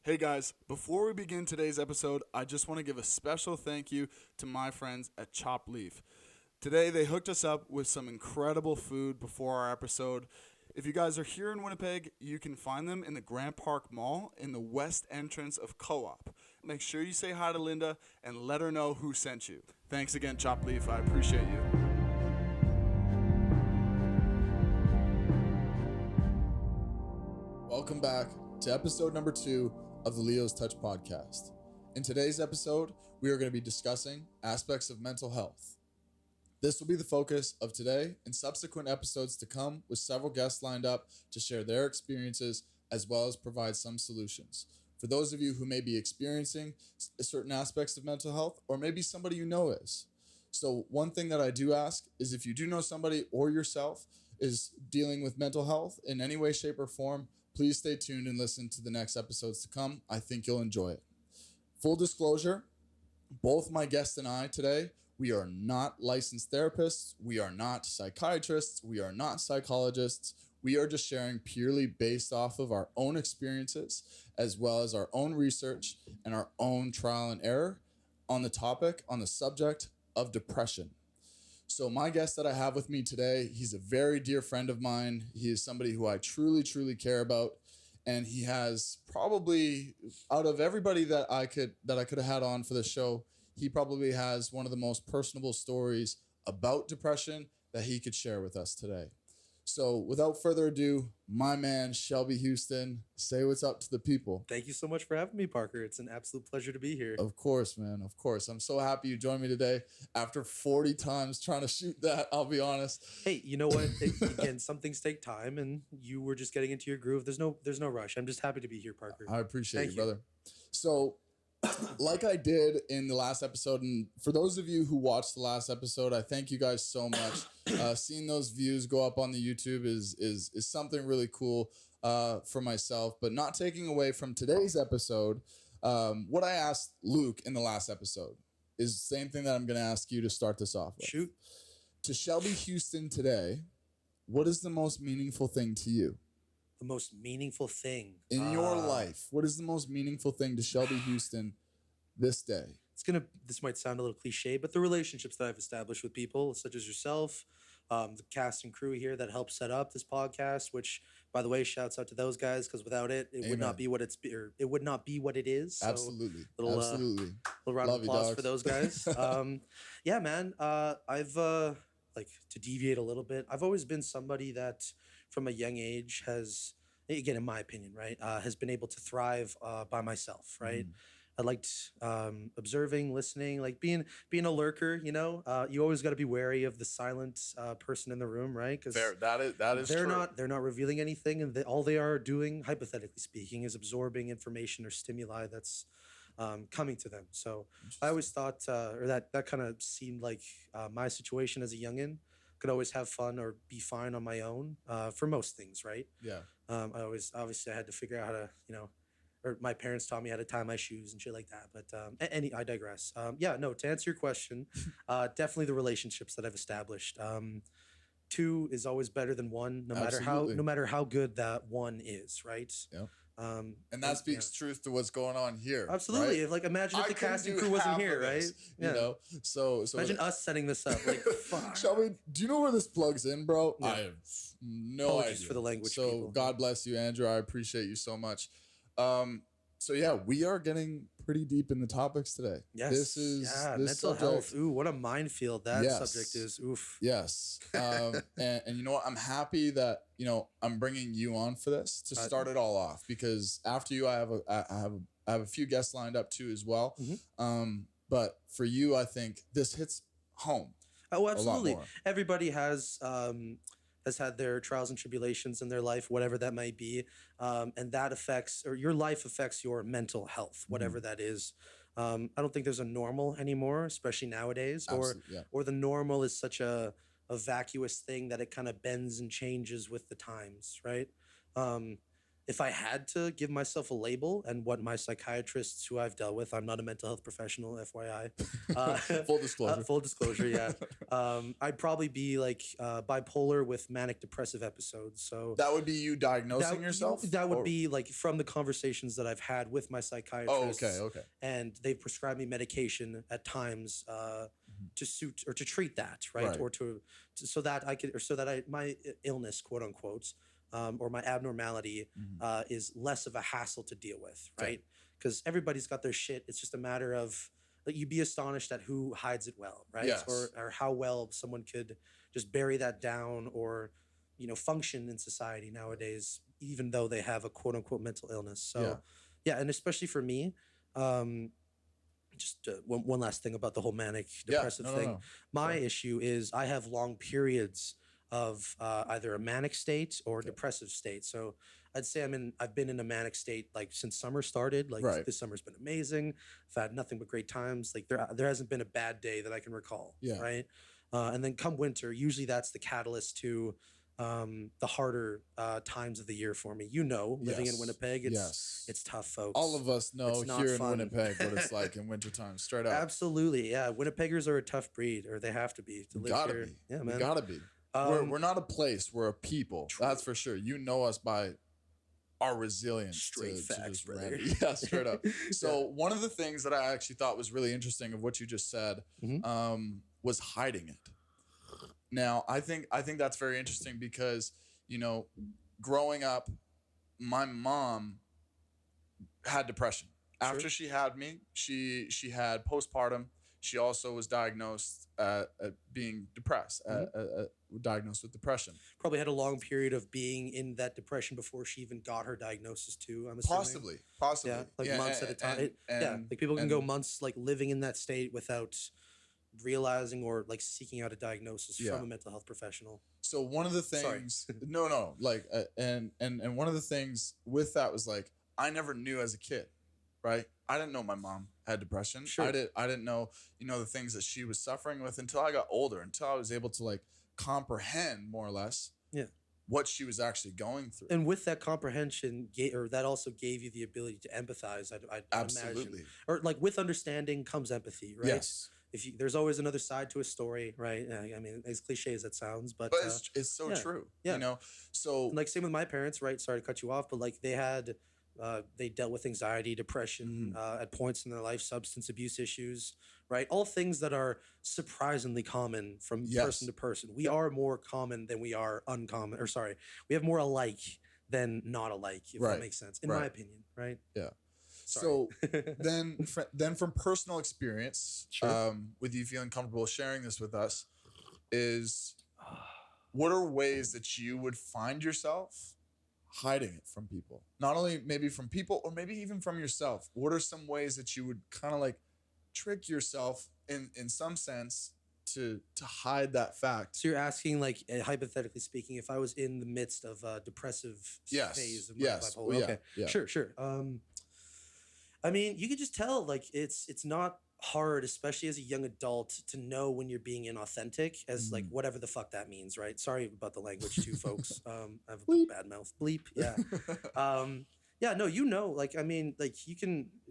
Hey guys, before we begin today's episode, I just want to give a special thank you to my friends at Chop Leaf. Today they hooked us up with some incredible food before our episode. If you guys are here in Winnipeg, you can find them in the Grant Park Mall in the west entrance of Co-op. Make sure you say hi to Linda and let her know who sent you. Thanks again, Chop Leaf. I appreciate you. Welcome back to episode number 2 of the Leo's Touch podcast. In today's episode, we are going to be discussing aspects of mental health. This will be the focus of today and subsequent episodes to come, with several guests lined up to share their experiences as well as provide some solutions. For those of you who may be experiencing certain aspects of mental health, or maybe somebody you know is. So one thing that I do ask is, if you do know somebody or yourself is dealing with mental health in any way, shape, or form, please stay tuned and listen to the next episodes to come. I think you'll enjoy it. Full disclosure, both my guest and I today, we are not licensed therapists. We are not psychiatrists. We are not psychologists. We are just sharing purely based off of our own experiences, as well as our own research and our own trial and error on the subject of depression. So my guest that I have with me today, he's a very dear friend of mine. He is somebody who I truly, truly care about. And he has probably, out of everybody that I could have had on for the show, he probably has one of the most personable stories about depression that he could share with us today. So without further ado, my man, Shelby Huston, say what's up to the people. Thank you so much for having me, Parker. It's an absolute pleasure to be here. Of course, man. Of course. I'm so happy you joined me today after 40 times trying to shoot that, I'll be honest. Hey, you know what? Again, some things take time, and you were just getting into your groove. There's no rush. I'm just happy to be here, Parker. I appreciate you, brother. So, like I did in the last episode, and for those of you who watched the last episode, I thank you guys so much. Seeing those views go up on the YouTube is something really cool for myself, but not taking away from today's episode. What I asked Luke in the last episode is the same thing that I'm going to ask you to start this off with. Shoot. To Shelby Huston today, what is the most meaningful thing to you? The most meaningful thing in your life. What is the most meaningful thing to Shelby Huston this day? This might sound a little cliche, but the relationships that I've established with people such as yourself, the cast and crew here that helped set up this podcast, which, by the way, shouts out to those guys, because without it, it would not be what it would not be what it is. So Absolutely. Little round of applause for those guys. Yeah, man. I've to deviate a little bit, I've always been somebody that from a young age has, again, in my opinion, right, has been able to thrive by myself, right? I liked observing, listening, like being a lurker, you know. You always got to be wary of the silent person in the room, right? Because that is they're not revealing anything, and all they are doing, hypothetically speaking, is absorbing information or stimuli that's coming to them. So I always thought, or that kind of seemed like my situation as a youngin'. Could always have fun or be fine on my own for most things, right? Yeah. I had to figure out how to, or my parents taught me how to tie my shoes and shit like that. But I digress. To answer your question, definitely the relationships that I've established. 2 is always better than 1, no matter how good that 1 is, right? Yeah. And that speaks truth to what's going on here. Absolutely. Right? Imagine if the casting crew wasn't here, right? You know, so imagine us setting this up. Like, fuck. Shelby, do you know where this plugs in, bro? Yeah. I have no idea. For the language. So people. God bless you, Andrew. I appreciate you so much. So yeah, we are getting pretty deep in the topics today. Yes. This mental health. Ooh, what a minefield that subject is. Oof. Yes. And you know what? I'm happy that, I'm bringing you on for this to start it all off, because after you, I have a few guests lined up too as well. Mm-hmm. But for you, I think this hits home. Oh, absolutely. Everybody has had their trials and tribulations in their life, whatever that might be. And that affects, or your life affects your mental health, whatever that is. I don't think there's a normal anymore, especially nowadays, or the normal is such a vacuous thing that it kind of bends and changes with the times, right? if I had to give myself a label, and what my psychiatrists who I've dealt with, I'm not a mental health professional, FYI. Full disclosure. Full disclosure, yeah. I'd probably be like bipolar with manic depressive episodes. So that would be you diagnosing yourself? That would be like from the conversations that I've had with my psychiatrist. Oh, okay. And they've prescribed me medication at times to suit or to treat that, right? Or so that I could, or so that my illness, quote unquote, or my abnormality is less of a hassle to deal with, right? Because everybody's got their shit. It's just a matter of, like, you'd be astonished at who hides it well, right? Yes. Or how well someone could just bury that down, or, you know, function in society nowadays, even though they have a quote unquote mental illness. So yeah, and especially for me, just one last thing about the whole manic depressive thing. My issue is I have long periods of either a manic state or depressive state. So I'd say I've been in a manic state like since summer started. Like this summer's been amazing. I've had nothing but great times. Like there hasn't been a bad day that I can recall. Yeah. Right. And then come winter, usually that's the catalyst to the harder times of the year for me. You know, living in Winnipeg, it's tough, folks. All of us know here in Winnipeg what it's like in wintertime, straight up. Absolutely, yeah. Winnipeggers are a tough breed, or they have to be to live here. Yeah, man. We gotta be. We're not a place, we're a people. True. That's for sure. You know us by our resilience. Straight facts, brother. Yeah, straight up. So one of the things that I actually thought was really interesting of what you just said was hiding it. Now, I think that's very interesting because, you know, growing up, my mom had depression. After she had me, she had postpartum. She also was diagnosed being depressed, diagnosed with depression. Probably had a long period of being in that depression before she even got her diagnosis too, I'm assuming. Possibly. Yeah, like months at a time. Like people can go months like living in that state without realizing or like seeking out a diagnosis from a mental health professional. So one of the things, and one of the things with that was like, I never knew as a kid, right? I didn't know my mom had depression. Sure. I didn't know, you know, the things that she was suffering with until I got older, until I was able to like comprehend more or less what she was actually going through. And with that comprehension, that also gave you the ability to empathize, I'd imagine. Or like with understanding comes empathy, right? Yes. There's always another side to a story, right? I mean, as cliche as that sounds, but it's so true. Yeah. You know, so and like same with my parents, right? Sorry to cut you off, but like they dealt with anxiety, depression at points in their life, substance abuse issues, right? All things that are surprisingly common from person to person. We are more common than we are uncommon, or sorry, we have more alike than not alike, if that makes sense, in my opinion, right? Yeah. Sorry. So then from personal experience, with you feeling comfortable sharing this with us, is what are ways that you would find yourself hiding it from people? Not only maybe from people, or maybe even from yourself. What are some ways that you would kind of like trick yourself in some sense to hide that fact? So you're asking, like, hypothetically speaking, if I was in the midst of a depressive phase of my bipolar. Okay. Sure. I mean, you could just tell, like, it's not hard, especially as a young adult, to know when you're being inauthentic, as like whatever the fuck that means, right? Sorry about the language too, folks. I have a bad mouth. Bleep. Yeah. Yeah, no, you know, like, I mean, like,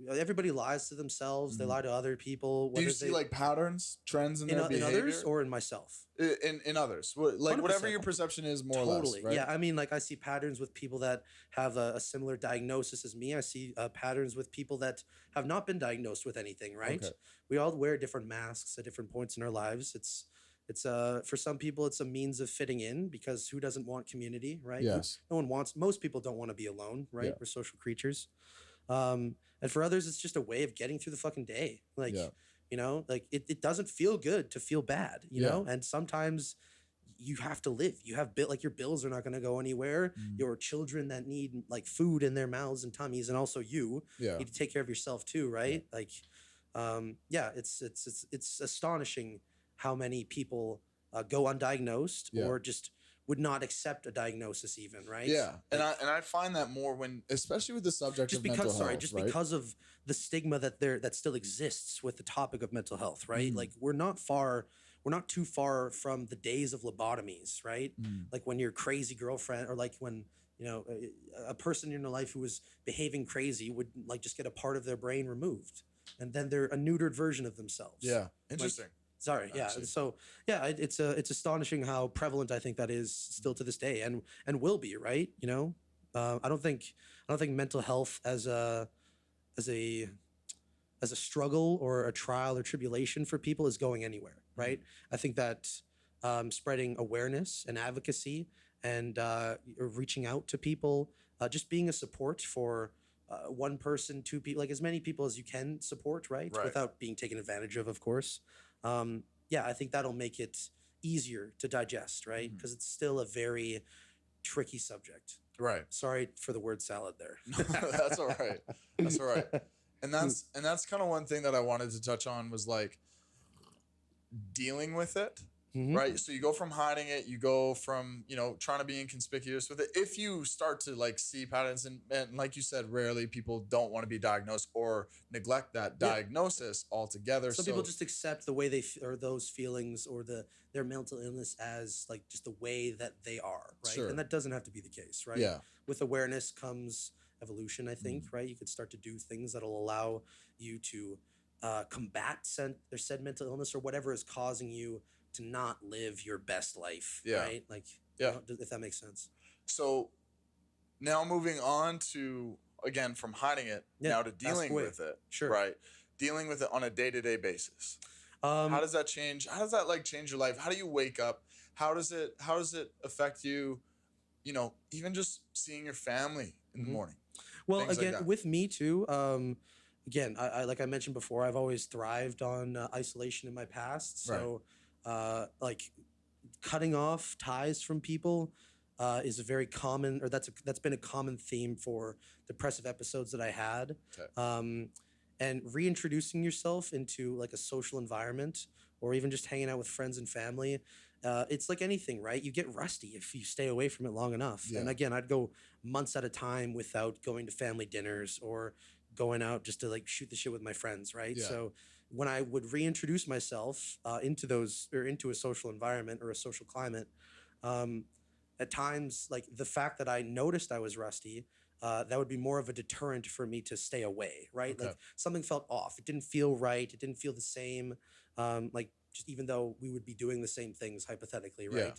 everybody lies to themselves. They lie to other people. Do you see like patterns, trends in their behavior? In others or in myself? In others. Like 100%. Whatever your perception is, more or less, right? Yeah, I mean, like, I see patterns with people that have a similar diagnosis as me. I see patterns with people that have not been diagnosed with anything, right? Okay. We all wear different masks at different points in our lives. It's for some people, it's a means of fitting in, because who doesn't want community, right? Yes. Most people don't want to be alone, right? We're social creatures. And for others, it's just a way of getting through the fucking day. Like, you know, like it doesn't feel good to feel bad, you know? And sometimes you have to live. You have like your bills are not going to go anywhere. Your children that need like food in their mouths and tummies, and also you need to take care of yourself too, right? Like, it's astonishing how many people go undiagnosed or just would not accept a diagnosis even, right? Yeah. And I find that more when, especially with the subject of mental health, because of the stigma that still exists with the topic of mental health, right? Like we're not too far from the days of lobotomies, right? Like when your crazy girlfriend, or like when a person in your life who was behaving crazy would like just get a part of their brain removed, and then they're a neutered version of themselves. Yeah, interesting. Sorry, yeah. So yeah, it's astonishing how prevalent I think that is still to this day, and will be, right? I don't think mental health as a struggle or a trial or tribulation for people is going anywhere, right? I think that spreading awareness and advocacy and reaching out to people, just being a support for one person, two people, like as many people as you can support, right? Without being taken advantage of course. Yeah, I think that'll make it easier to digest, right? Because it's still a very tricky subject. Right. Sorry for the word salad there. That's all right. That's all right. And that's kind of one thing that I wanted to touch on was like dealing with it. Right. So you go from hiding it, you go from, trying to be inconspicuous with it. If you start to like see patterns and like you said, rarely people don't want to be diagnosed or neglect that diagnosis altogether. Some people just accept the way they or those feelings or their mental illness as like just the way that they are. Right. Sure. And that doesn't have to be the case. Right. Yeah. With awareness comes evolution, I think. Right. You could start to do things that'll allow you to combat said mental illness or whatever is causing you to not live your best life, right? Like, if that makes sense. So now moving on to, again, from hiding it now to dealing with it, right? Dealing with it on a day-to-day basis. How does that change? How does that like change your life? How do you wake up? How does it affect you? Even just seeing your family in the morning. Well, again, like with me too. Again, I like I mentioned before, I've always thrived on isolation in my past. So, like cutting off ties from people is a very common, or that's been a common theme for depressive episodes that I had. And reintroducing yourself into like a social environment or even just hanging out with friends and family. It's like anything, right? You get rusty if you stay away from it long enough. And again, I'd go months at a time without going to family dinners or going out just to like shoot the shit with my friends, right? So when I would reintroduce myself into a social environment or a social climate, at times, like the fact that I noticed I was rusty, that would be more of a deterrent for me to stay away, right? Like something felt off. It didn't feel right. It didn't feel the same. Like just even though we would be doing the same things hypothetically, right?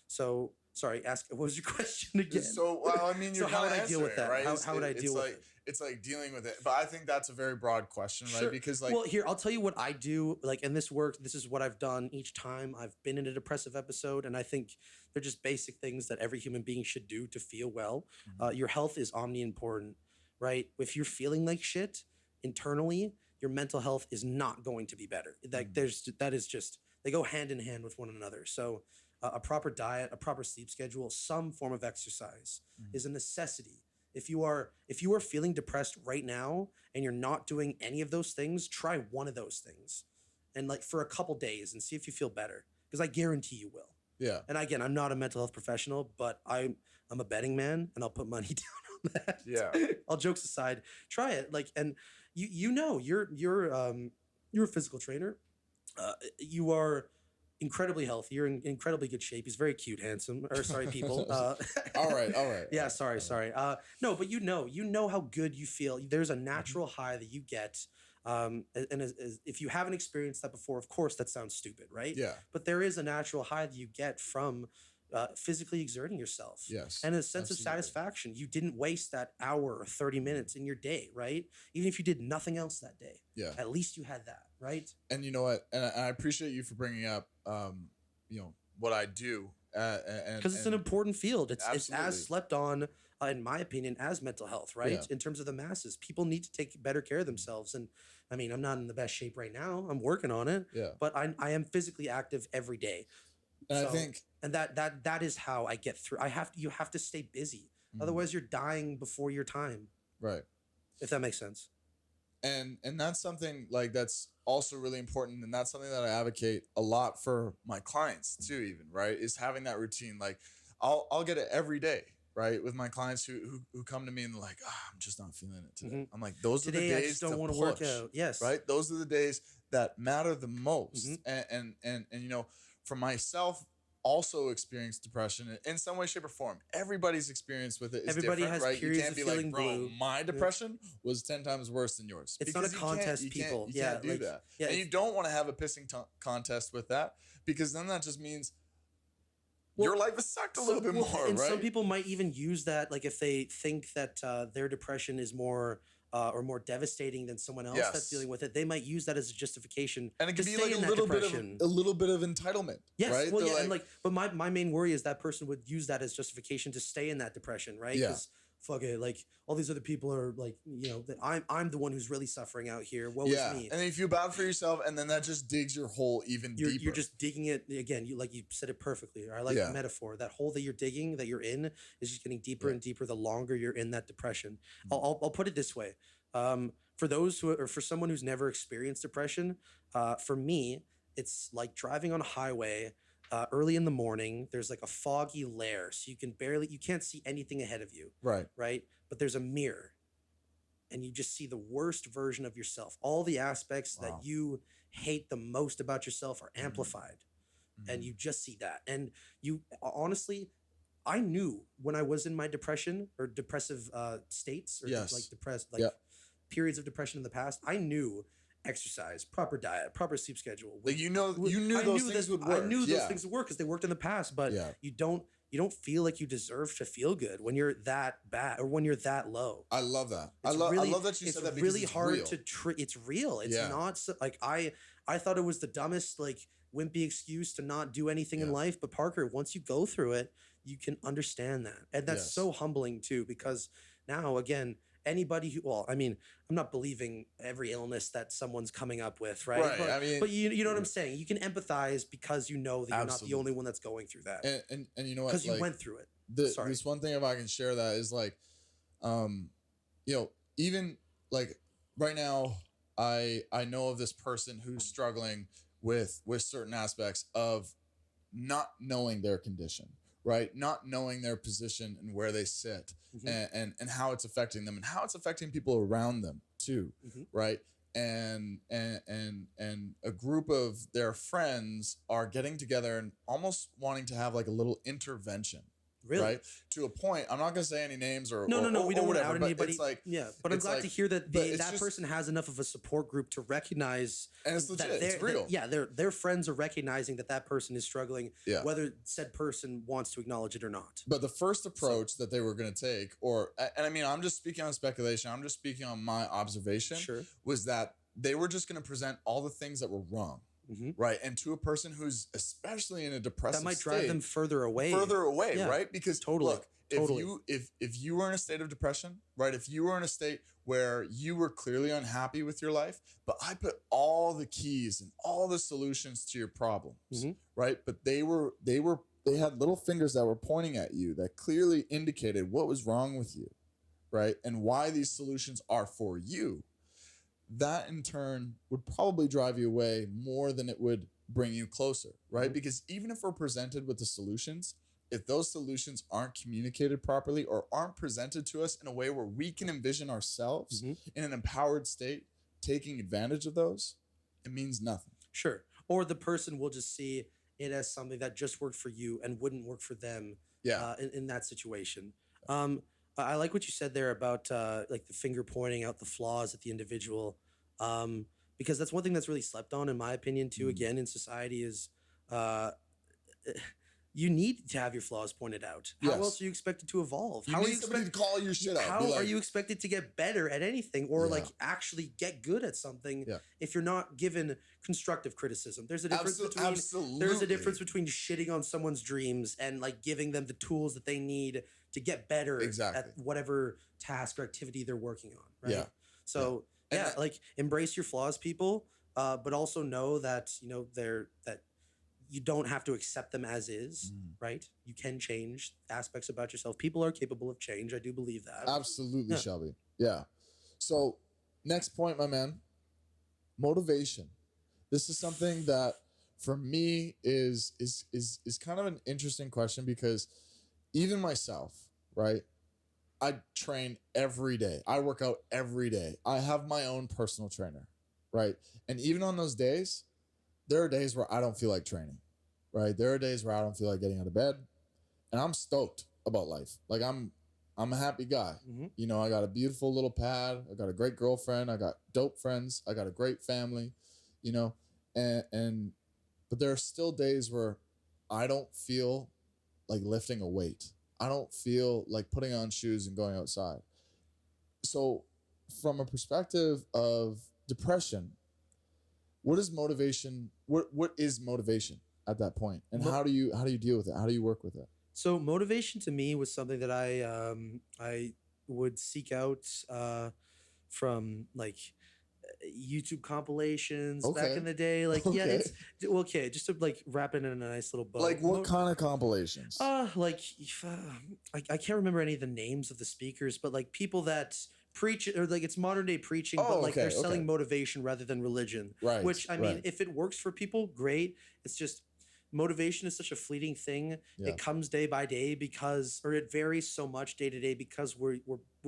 So sorry, what was your question again? So, well, I mean, you're how would I deal with that? Right? How would I deal with it? It's like dealing with it. But I think that's a very broad question, right? Because like, well, here, I'll tell you what I do. Like, and this works. This is what I've done each time I've been in a depressive episode. And I think they're just basic things that every human being should do to feel well. Your health is omni-important, right? If you're feeling like shit internally, your mental health is not going to be better. Like that is just, they go hand in hand with one another. So a proper diet, a proper sleep schedule, some form of exercise is a necessity. If you are feeling depressed right now and you're not doing any of those things, try one of those things and like for a couple days and see if you feel better, because I guarantee you will. Yeah. And again, I'm not a mental health professional, but I'm a betting man and I'll put money down on that. Yeah. All jokes aside, try it. Like, and you're a physical trainer. You are incredibly healthy. You're in incredibly good shape. He's very cute, handsome. Or sorry, people. All right. Yeah, sorry. No, but you know how good you feel. There's a natural high that you get. And if you haven't experienced that before, of course, that sounds stupid, right? Yeah. But there is a natural high that you get from physically exerting yourself. Yes. And a sense of satisfaction. You didn't waste that hour or 30 minutes in your day, right? Even if you did nothing else that day. Yeah. At least you had that, right? And you know what? And I appreciate you for bringing up, what I do. Because it's an important field. It's as slept on, in my opinion, as mental health, right? Yeah. In terms of the masses, people need to take better care of themselves. And I mean, I'm not in the best shape right now. I'm working on it. Yeah. But I am physically active every day. And I think, and that is how I get through. You have to stay busy. Otherwise you're dying before your time. Right. If that makes sense. And that's something like that's also really important. And that's something that I advocate a lot for my clients too, even, right? Is having that routine. Like I'll get it every day, right? With my clients who come to me and they're like, I'm just not feeling it today. I'm like, those are the days I just don't want to work out. Yes. Right. Those are the days that matter the most. And for myself, also experienced depression in some way, shape, or form. Everybody's experience with it is Everybody different, has right? You periods can't of be feeling like, bro, blue. my depression was 10 times worse than yours. It's not a contest, people. You can't do that. Yeah, and you don't want to have a pissing contest with that, because then that just means well, your life has sucked a little bit more, and right? some people might even use that, like if they think that their depression is more or more devastating than someone else that's dealing with it, they might use that as a justification. And it could to be stay like in a that little depression. bit of entitlement. Yes, right? well, They're yeah, like, and like, but my main worry is that person would use that as justification to stay in that depression, right? Yeah. Fuck it, like all these other people are like, you know, that I'm the one who's really suffering out here. Woe is me. And then you feel bad for yourself, and then that just digs your hole even deeper. You're just digging it again. You said it perfectly. I like the metaphor. That hole that you're digging, that you're in, is just getting deeper and deeper the longer you're in that depression. I'll put it this way. For those for someone who's never experienced depression, for me, it's like driving on a highway. Early in the morning, there's like a foggy layer, so you can't see anything ahead of you. Right. But there's a mirror, and you just see the worst version of yourself. All the aspects that you hate the most about yourself are amplified, and you just see that. And you honestly, I knew when I was in my depression or depressive states, or like depressed, like periods of depression in the past, I knew exercise, proper diet, proper sleep schedule. Like you knew those things would work. I knew those things would work because they worked in the past. But you don't feel like you deserve to feel good when you're that bad or when you're that low. I love that. I love that you said that, because it's hard real. It's real. It's not like I thought it was the dumbest, like, wimpy excuse to not do anything in life. But Parker, once you go through it, you can understand that, and that's so humbling too. Because now, again, anybody who, well, I mean, I'm not believing every illness that someone's coming up with, right? But you know what I'm saying? You can empathize because you know that you're not the only one that's going through that. And you know what? Because you went through it. This one thing, if I can share that, is like, even like right now, I know of this person who's struggling with certain aspects of not knowing their condition. Right, not knowing their position and where they sit, and how it's affecting them, and how it's affecting people around them too, right? And a group of their friends are getting together and almost wanting to have like a little intervention. Really? Right? To a point, I'm not going to say any names or no, we don't want to out anybody. It's like, but I'm glad to hear that that person has enough of a support group to recognize, and it's legit, it's real. Their friends are recognizing that person is struggling, whether said person wants to acknowledge it or not. But the first approach that they were going to take, and I mean, I'm just speaking on speculation, I'm just speaking on my observation, was that they were just going to present all the things that were wrong. Right. And to a person who's especially in a depressive state, that might drive them further away, right? Because look, if you were in a state of depression, right? If you were in a state where you were clearly unhappy with your life, but I put all the keys and all the solutions to your problems, right? But they had little fingers that were pointing at you that clearly indicated what was wrong with you, right? And why these solutions are for you. That in turn would probably drive you away more than it would bring you closer, right? Because even if we're presented with the solutions, if those solutions aren't communicated properly or aren't presented to us in a way where we can envision ourselves in an empowered state, taking advantage of those, it means nothing. Sure. Or the person will just see it as something that just worked for you and wouldn't work for them in that situation. I like what you said there about like the finger pointing out the flaws at the individual, because that's one thing that's really slept on, in my opinion, too. Again, in society, is you need to have your flaws pointed out. How else are you expected to evolve? How are you expected to call your shit out? How are you expected to get better at anything, or like actually get good at something if you're not given constructive criticism? There's a difference between shitting on someone's dreams and like giving them the tools that they need to get better at whatever task or activity they're working on. Right. So like embrace your flaws, people, but also know that that you don't have to accept them as is, right? You can change aspects about yourself. People are capable of change. I do believe that. Absolutely, Shelby. Yeah. So next point, my man, motivation. This is something that for me is kind of an interesting question, because even myself, right? I train every day. I work out every day. I have my own personal trainer, right? And even on those days, there are days where I don't feel like training, right? There are days where I don't feel like getting out of bed, and I'm stoked about life. Like I'm a happy guy. Mm-hmm. You know, I got a beautiful little pad. I got a great girlfriend. I got dope friends. I got a great family. You know, and but there are still days where I don't feel like lifting a weight. I don't feel like putting on shoes and going outside. So, from a perspective of depression, what is motivation? What is motivation at that point, and how do you deal with it? How do you work with it? So motivation to me was something that I would seek out from like YouTube compilations back in the day. Like yeah, it's okay. Just to like wrap it in a nice little bow. Like what kind of compilations? Like I can't remember any of the names of the speakers, but like people that preach or like it's modern day preaching, but like they're selling motivation rather than religion. Right. Which I mean, if it works for people, great. It's just motivation is such a fleeting thing. Yeah. It comes day by day because, or it varies so much day to day because we're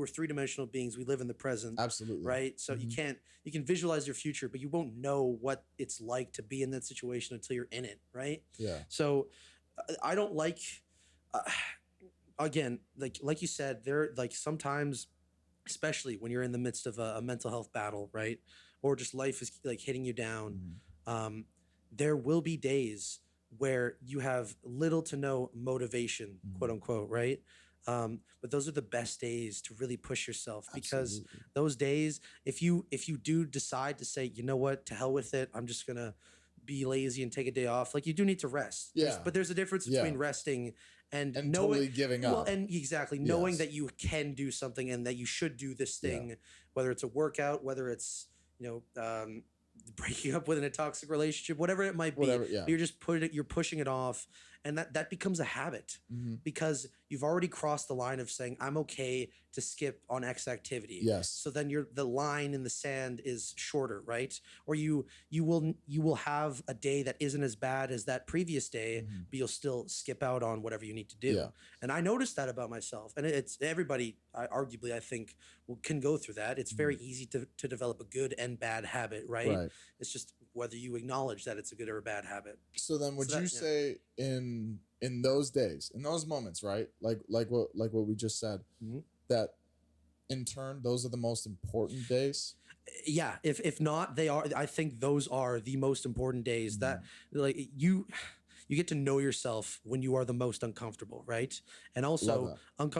three-dimensional beings. We live in the present. Absolutely. Right. So you can visualize your future, but you won't know what it's like to be in that situation until you're in it. Right. Yeah. So I don't like, again, like you said, there, like sometimes, especially when you're in the midst of a mental health battle, right? Or just life is like hitting you down. There will be days where you have little to no motivation, quote unquote, right? But those are the best days to really push yourself because those days, if you do decide to say, you know what, to hell with it, I'm just gonna be lazy and take a day off. Like you do need to rest. Yeah. But there's a difference between resting and knowing, totally giving up. Well, and exactly knowing that you can do something and that you should do this thing, whether it's a workout, whether it's breaking up within a toxic relationship, whatever it might be. You're just you're pushing it off, and that becomes a habit because you've already crossed the line of saying I'm okay to skip on X activity. Yes. So then the line in the sand is shorter, right? Or you will have a day that isn't as bad as that previous day, but you'll still skip out on whatever you need to do. Yeah. And I noticed that about myself, and it's everybody. Arguably, I think can go through that. It's very easy to develop a good and bad habit, right? It's just whether you acknowledge that it's a good or a bad habit. So then would you say in those days, in those moments, right? Like what we just said, that in turn, those are the most important days? Yeah. If not, they are. I think those are the most important days that like you get to know yourself when you are the most uncomfortable, right? And also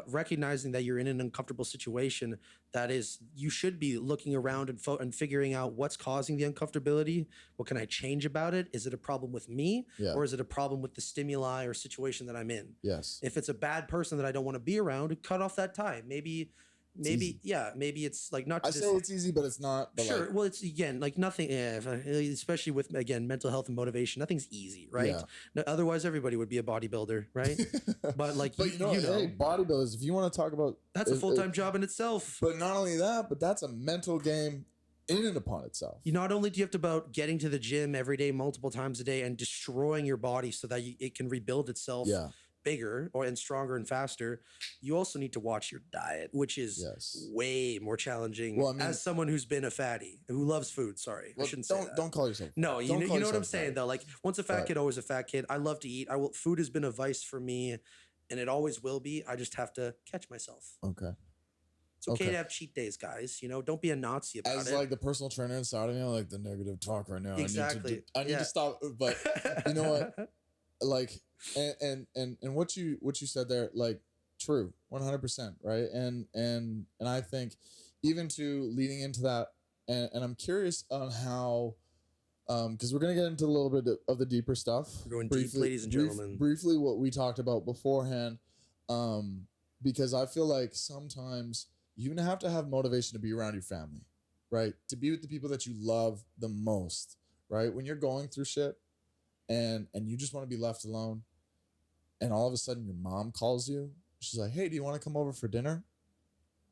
recognizing that you're in an uncomfortable situation, that is, you should be looking around and figuring out what's causing the uncomfortability. What can I change about it? Is it a problem with me or is it a problem with the stimuli or situation that I'm in? Yes. If it's a bad person that I don't want to be around, cut off that time. Maybe it's like not. I say it's easy, but it's not. But sure. Well, it's again like nothing. Especially with mental health and motivation, nothing's easy, right? Yeah. No, otherwise, everybody would be a bodybuilder, right? But you know, hey, bodybuilders. If you want to talk about, that's a full-time job in itself. But not only that, but that's a mental game in and upon itself. You not only do you have to about getting to the gym every day, multiple times a day, and destroying your body so that it can rebuild itself. Yeah. Bigger and stronger and faster, you also need to watch your diet, which is way more challenging. Well, I mean, as someone who's been a fatty who loves food, I shouldn't say that. Don't call yourself. No, you know what I'm saying though. Like once a fat kid, always a fat kid. I love to eat. Food has been a vice for me, and it always will be. I just have to catch myself. Okay. It's okay to have cheat days, guys. You know, don't be a Nazi about it. As like the personal trainer inside of me, like the negative talk right now. Exactly. I need to stop. But you know what? Like. And what you said there, like, true, 100%, right? And I think even to leading into that, and I'm curious on how, because we're gonna get into a little bit of the deeper stuff. We're going deep, ladies and gentlemen. Briefly, what we talked about beforehand, because I feel like sometimes you have to have motivation to be around your family, right? To be with the people that you love the most, right? When you're going through shit. And you just want to be left alone, and all of a sudden your mom calls you. She's like, "Hey, do you want to come over for dinner?"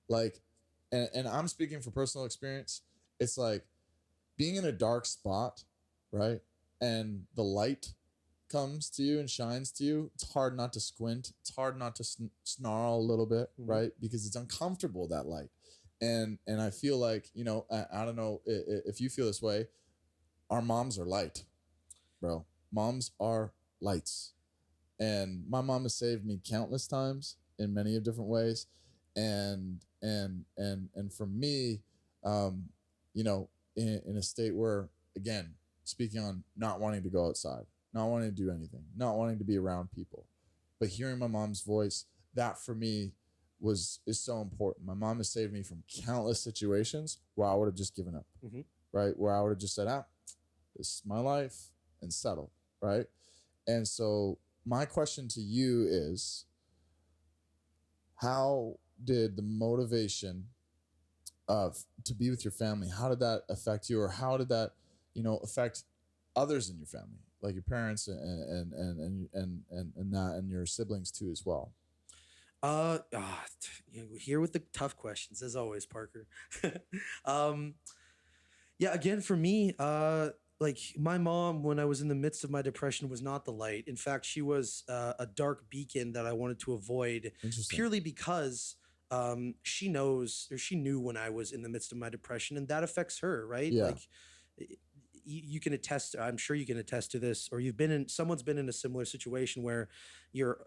Like, and I'm speaking for personal experience. It's like being in a dark spot, right? And the light comes to you and shines to you. It's hard not to squint. It's hard not to snarl a little bit, right? Because it's uncomfortable, that light. And I feel like, you know, I don't know if you feel this way. Our moms are light, bro. Moms are lights. And my mom has saved me countless times in many of different ways. And for me, you know, in a state where, again, speaking on not wanting to go outside, not wanting to do anything, not wanting to be around people, but hearing my mom's voice, that for me is so important. My mom has saved me from countless situations where I would have just given up, right? Where I would have just said, this is my life, and settled, right? And so my question to you is, how did the motivation of to be with your family, how did that affect you, or how did that, affect others in your family, like your parents and your siblings too as well? Here with the tough questions as always, Parker. um, yeah, again for me, like my mom, when I was in the midst of my depression, was not the light. In fact, she was a dark beacon that I wanted to avoid, purely because she knows, or she knew when I was in the midst of my depression, and that affects her, right? Yeah. Like you can attest, I'm sure you can attest to this, or someone's been in a similar situation where you're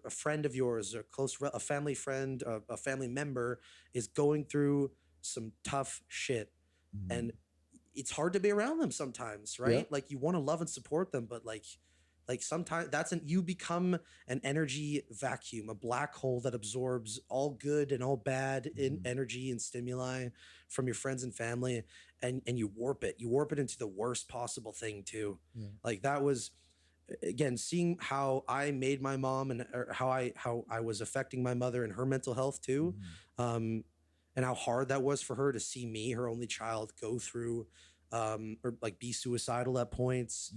a friend of yours, a family friend, a family member is going through some tough shit, and it's hard to be around them sometimes, right? Yeah. Like you want to love and support them, but like sometimes you become an energy vacuum, a black hole that absorbs all good and all bad in energy and stimuli from your friends and family, and you warp it into the worst possible thing too. Like that was, again, seeing how I made my mom, and how I was affecting my mother and her mental health too. And how hard that was for her to see me, her only child, go through or like be suicidal at points,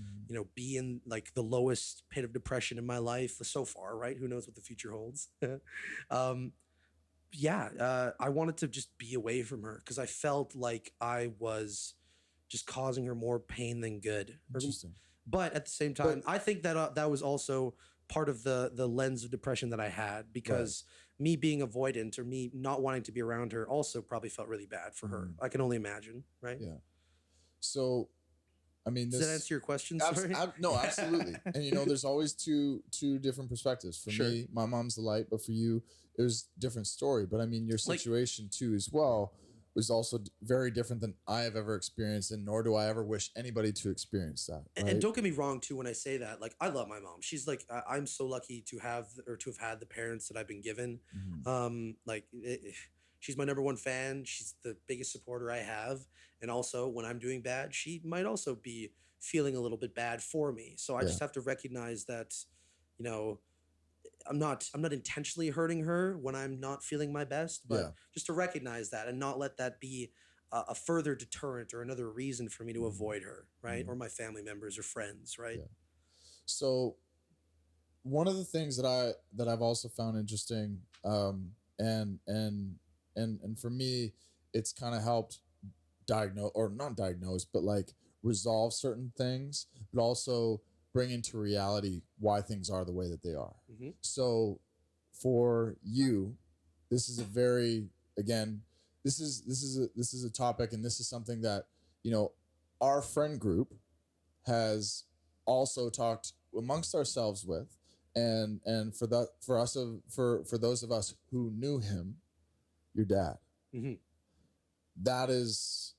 be in like the lowest pit of depression in my life so far, right? Who knows what the future holds? I wanted to just be away from her because I felt like I was just causing her more pain than good. Interesting. But at the same time, I think that that was also part of the lens of depression that I had, because me being avoidant, or me not wanting to be around her, also probably felt really bad for her. I can only imagine, right? Yeah. So, I mean, does that answer your question? Sorry. No, absolutely. And there's always two different perspectives. For me, my mom's the light, but for you, it was a different story. But I mean, your situation too as well was also very different than I have ever experienced, and nor do I ever wish anybody to experience that. Right? And don't get me wrong too when I say that. Like, I love my mom. She's like, I'm so lucky to have had the parents that I've been given. She's my number one fan. She's the biggest supporter I have. And also, when I'm doing bad, she might also be feeling a little bit bad for me. So I just have to recognize that, I'm not intentionally hurting her when I'm not feeling my best, but just to recognize that and not let that be a further deterrent or another reason for me to avoid her, right? Or my family members or friends, right? Yeah. So one of the things that I've also found interesting, and for me, it's kind of helped diagnose, or not diagnose, but like resolve certain things, but also bring into reality why things are the way that they are. So for you, this is a very, again, this is a topic, and this is something that our friend group has also talked amongst ourselves with, and for those of us who knew him, your dad. That is,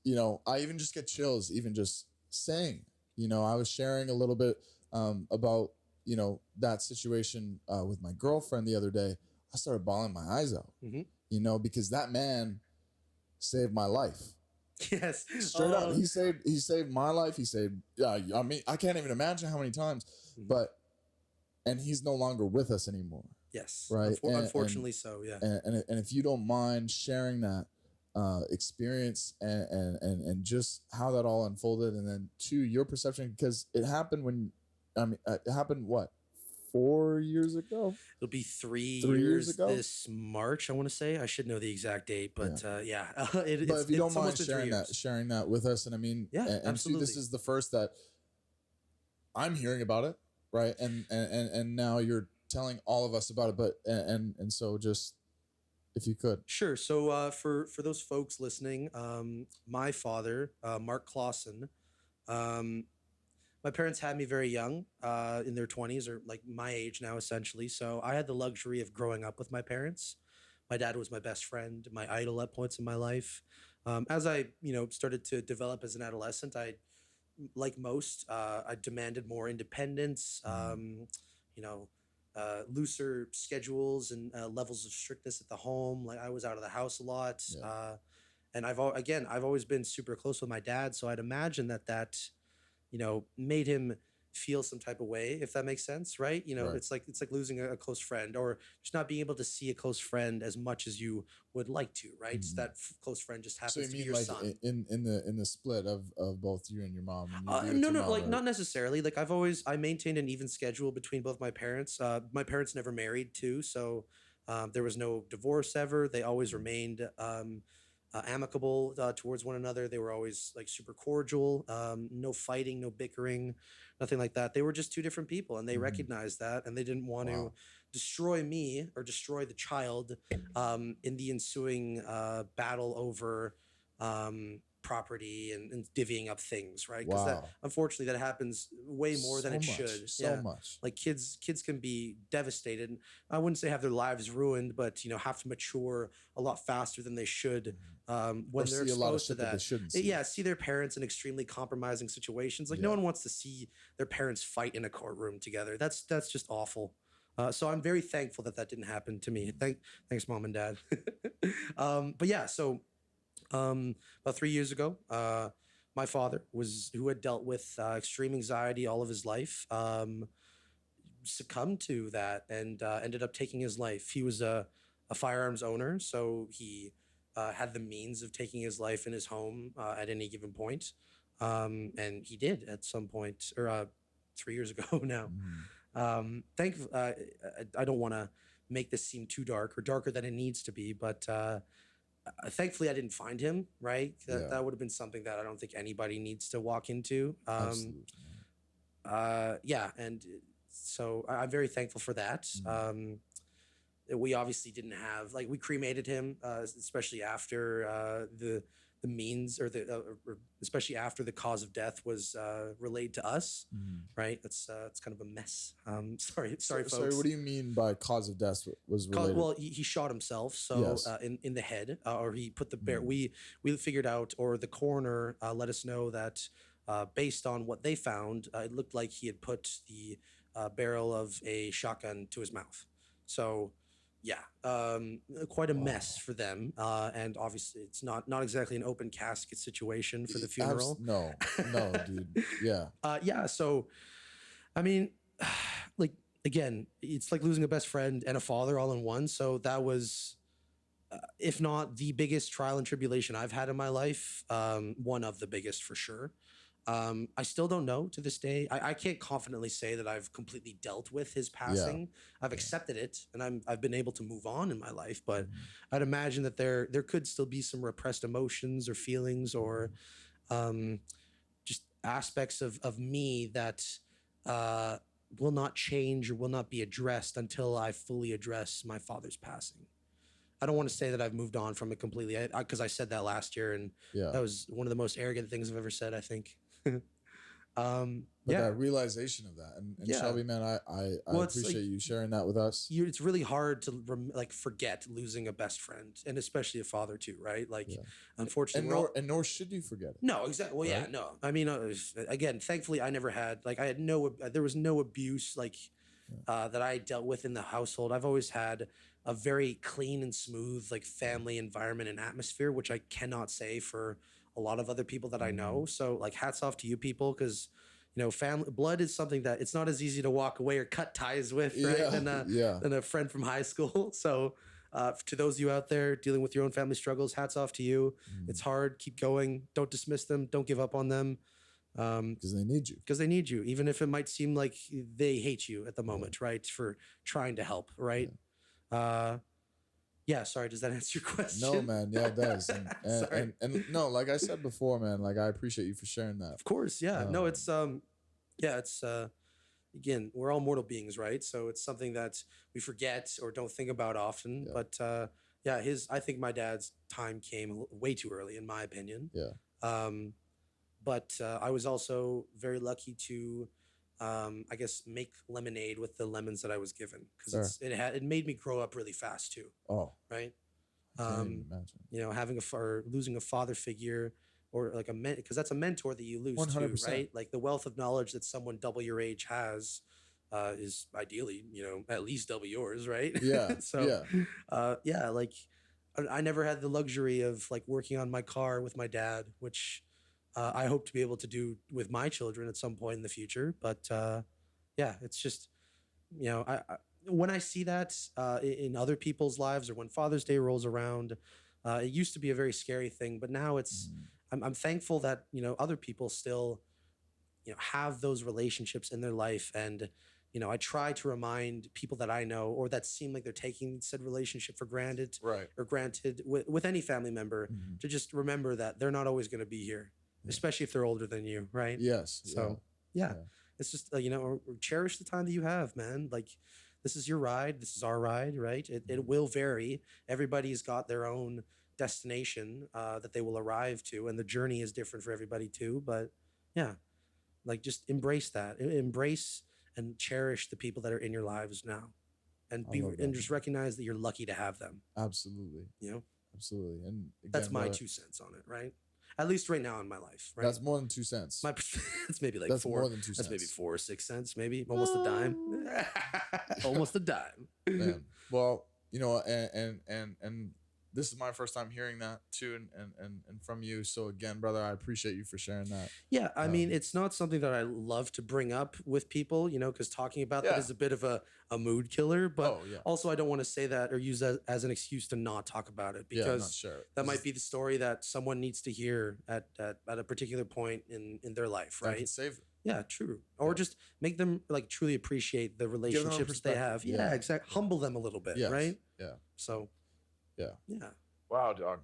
I even just get chills even just saying. I was sharing a little bit about that situation with my girlfriend the other day. I started bawling my eyes out, because that man saved my life. Yes, straight up. He saved my life. He saved. I mean, I can't even imagine how many times. And he's no longer with us anymore. Yes, right. Unfortunately, so yeah. And if you don't mind sharing that experience and just how that all unfolded, and then to your perception, because it happened it happened what, 4 years ago? It'll be 3 years ago this March, I want to say. I should know the exact date, but but if you don't mind sharing that with us, and I mean, absolutely. This is the first that I'm hearing about it, right? And now you're telling all of us about it, but and so just, if you could. Sure. So for those folks listening, my father, Mark Clausen, my my parents had me very young, in their 20s, or like my age now, essentially. So I had the luxury of growing up with my parents. My dad was my best friend, my idol at points in my life. As I, started to develop as an adolescent, like most, I demanded more independence, you know, looser schedules and levels of strictness at the home. Like I was out of the house a lot. Yeah. And I've always been super close with my dad. So I'd imagine that made him feel some type of way, if that makes sense, right? Right. It's like losing a close friend, or just not being able to see a close friend as much as you would like to, right? Just that close friend just So happens you to be mean your like son. in the split of both you and your mom? When you be with No, your no, mom, like right? not necessarily. Like I maintained an even schedule between both my parents. My parents never married too, so there was no divorce ever. They always remained amicable towards one another. They were always like super cordial. No fighting, no bickering, nothing like that. They were just two different people, and they recognized that, and they didn't want to destroy me or destroy the child in the ensuing battle over property and divvying up things, right? Because that, unfortunately, that happens way more than it should. So much. Like kids can be devastated. And I wouldn't say have their lives ruined, but have to mature a lot faster than they should when they're exposed to that. They shouldn't see. Yeah, see their parents in extremely compromising situations. Like no one wants to see their parents fight in a courtroom together. That's just awful. So I'm very thankful that didn't happen to me. Thanks, mom and dad. But yeah, so about 3 years ago, my father who had dealt with extreme anxiety all of his life, succumbed to that and ended up taking his life. He was a firearms owner, so he had the means of taking his life in his home at any given point, and he did at some point, or 3 years ago now. I don't want to make this seem too dark or darker than it needs to be, but thankfully I didn't find him, right? That would have been something that I don't think anybody needs to walk into. Absolutely. Yeah, and so I'm very thankful for that. We obviously didn't have, like, we cremated him, especially after the means, or especially after the cause of death was relayed to us, right? It's kind of a mess. Sorry, folks. Sorry, what do you mean by cause of death was related? Well, he shot himself, so in the head, or he put the barrel. We figured out, or the coroner let us know that based on what they found, it looked like he had put the barrel of a shotgun to his mouth. So yeah, quite a mess for them, and obviously it's not exactly an open casket situation for the funeral. No, dude. Yeah. Yeah. So, I mean, like, again, it's like losing a best friend and a father all in one. So that was, if not the biggest trial and tribulation I've had in my life, one of the biggest for sure. I still don't know to this day. I can't confidently say that I've completely dealt with his passing. I've accepted it, and I've been able to move on in my life. But I'd imagine that there could still be some repressed emotions or feelings, or just aspects of me that will not change or will not be addressed until I fully address my father's passing. I don't want to say that I've moved on from it completely, because I said that last year, and that was one of the most arrogant things I've ever said, I think. But that realization of that, and Shelby, man, I appreciate you sharing that with us. It's really hard to forget losing a best friend, and especially a father too, right? Like, unfortunately, nor should you forget it. No, exactly. Well, right? No. I mean, again, thankfully, I never had, there was no abuse that I dealt with in the household. I've always had a very clean and smooth family environment and atmosphere, which I cannot say for a lot of other people that I know. So hats off to you people, because family blood is something that it's not as easy to walk away or cut ties with, right? Than a friend from high school. So to those of you out there dealing with your own family struggles, hats off to you. It's hard. Keep going. Don't dismiss them. Don't give up on them. Because they need you. Because they need you, even if it might seem like they hate you at the moment, right? For trying to help, right? Yeah, sorry, does that answer your question? No, man. Yeah, it does. And no, like I said before, man, I appreciate you for sharing that. Of course, yeah. No, it's again, we're all mortal beings, right? So it's something that we forget or don't think about often. Yeah. But I think my dad's time came way too early, in my opinion. Yeah. But I was also very lucky to, I guess, make lemonade with the lemons that I was given, because it made me grow up really fast too. Oh, right. I can't even imagine. You know, or losing a father figure, or like because that's a mentor that you lose 100%. too, right? Like the wealth of knowledge that someone double your age has is ideally, at least double yours, right? Yeah. So, yeah, like I never had the luxury of like working on my car with my dad, which I hope to be able to do with my children at some point in the future. But yeah, it's just, I when I see that in other people's lives, or when Father's Day rolls around, it used to be a very scary thing, but now I'm thankful that other people still have those relationships in their life. And I try to remind people that I know, or that seem like they're taking said relationship for granted, Right. or granted with any family member, to just remember that they're not always going to be here, especially if they're older than you, right? Yes. So yeah. It's just or cherish the time that you have, man. Like, this is your ride, this is our ride, right? It will vary. Everybody's got their own destination that they will arrive to, and the journey is different for everybody too. But yeah, like, just embrace that. Embrace and cherish the people that are in your lives now, and just recognize that you're lucky to have them. Absolutely. Absolutely. And again, that's my 2 cents on it, right? At least right now in my life, right? That's more than 2 cents. It's maybe like that's 4. More than 2 cents. That's maybe 4 or 6 cents, maybe almost a dime. Almost a dime. Man. Well, and this is my first time hearing that too, and from you. So again, brother, I appreciate you for sharing that. Yeah, I mean, it's not something that I love to bring up with people, because talking about that is a bit of a mood killer. But also, I don't want to say that or use that as an excuse to not talk about it, because that might be the story that someone needs to hear at a particular point in their life, right? Can save it. Yeah, true. Or just make them like truly appreciate the relationships they have. Yeah, exactly. Humble them a little bit, right? Yeah. So. Yeah. Yeah. Wow, dog.